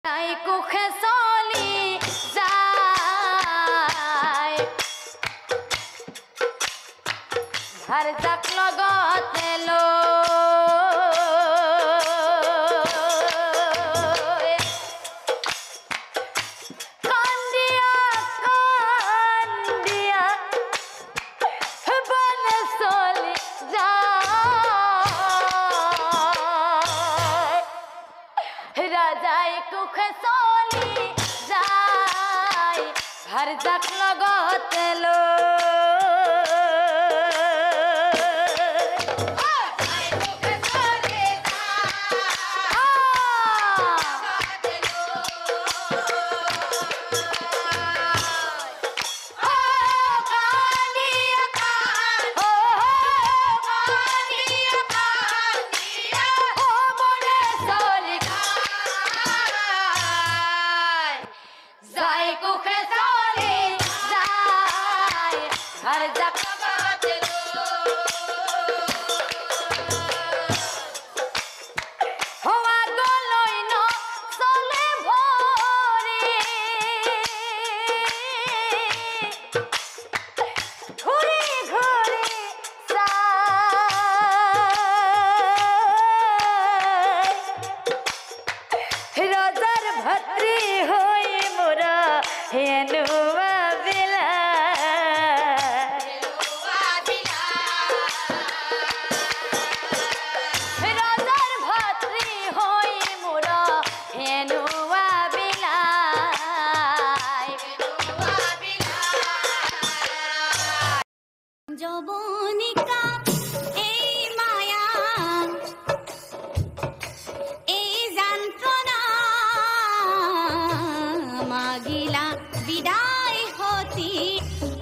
কুখে চলি যায় ধার যাক লগতে রাজাই কুখে চলি যায় ধার যাক লগতে ধার যাক লগতে হওয়া গলই ন চলে ভরে ঘুরে ঘুরে রাজার ভাতৃ হই মোরা হেনুয়া বেলা রাজার ভাতৃ হই মোরা হেনুয়া বেলা যবনিকা এই মায়া এই যন্ত্রণা মাগিলা বিদায় হতি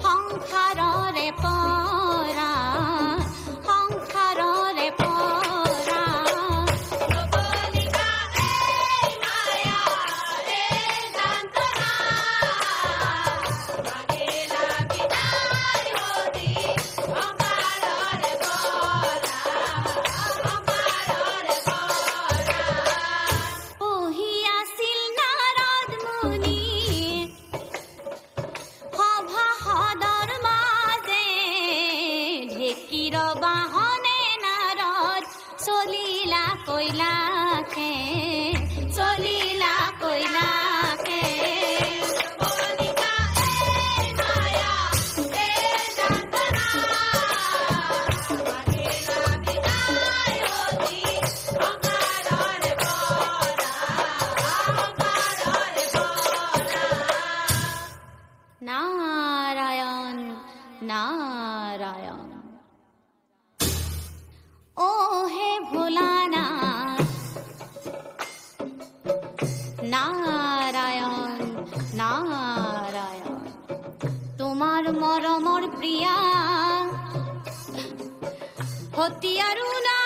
সংসাৰৰে পৰা সংসাৰৰে পৰা যবনিকা এই মায়া এই যন্ত্ৰণা মাগিলা বিদায় হতি সংসাৰৰে পঢ়ি আছিল নাৰদ মুনি সভা সদৰ মাজে ঢেঁকীৰ বাহনে নাৰদ চলিলা কৈলাসে চলিলা কৈলাসে যবনিকা এই মায়া এই যন্ত্ৰণা মাগিলা বিদায় হতি সংসাৰৰে নাৰায়ণ নাৰায়ণ ও হে ভোলানাথ নাৰায়ণ নাৰায়ণ তোমাৰ মৰমৰ প্ৰিয়া হতি আৰু না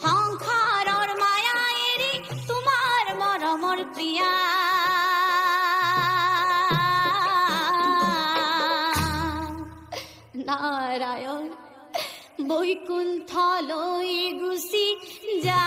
সংসাৰৰ মায়া এৰি তোমাৰ মৰমৰ প্ৰিয়া নাৰায়ণ বৈকুণ্ঠলৈ গুচি যা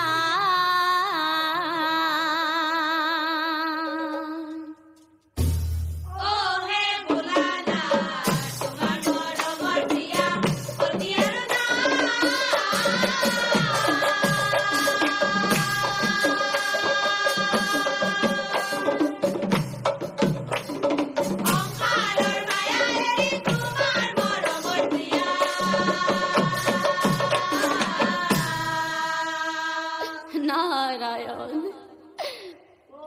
নাৰায়ণ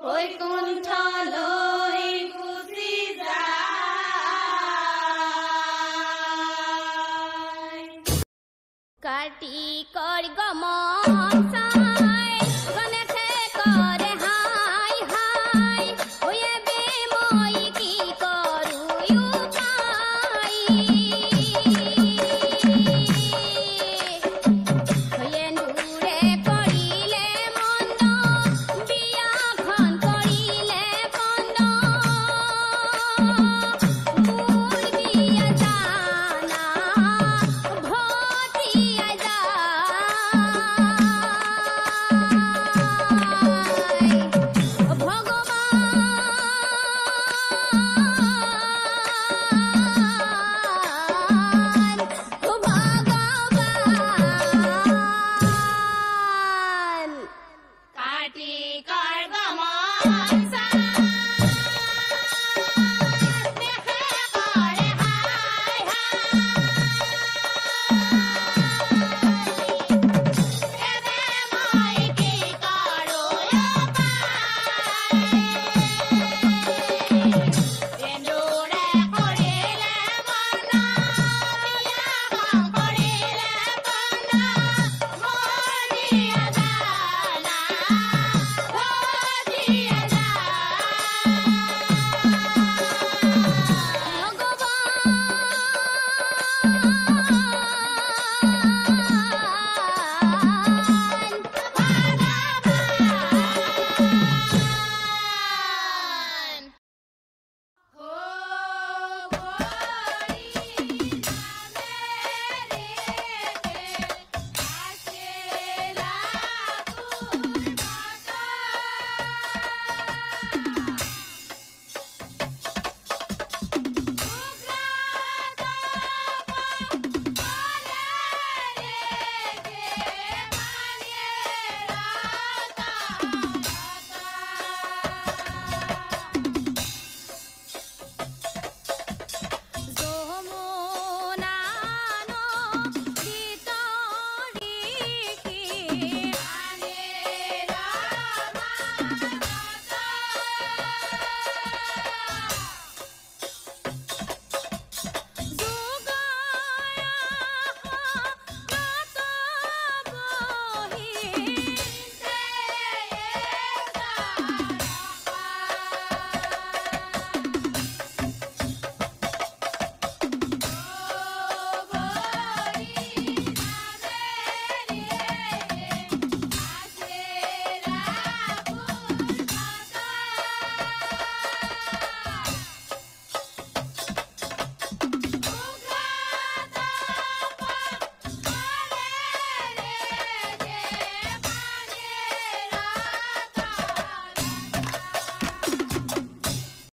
বৈকুণ্ঠলৈ গুচি যায় কাটি কৰ গমন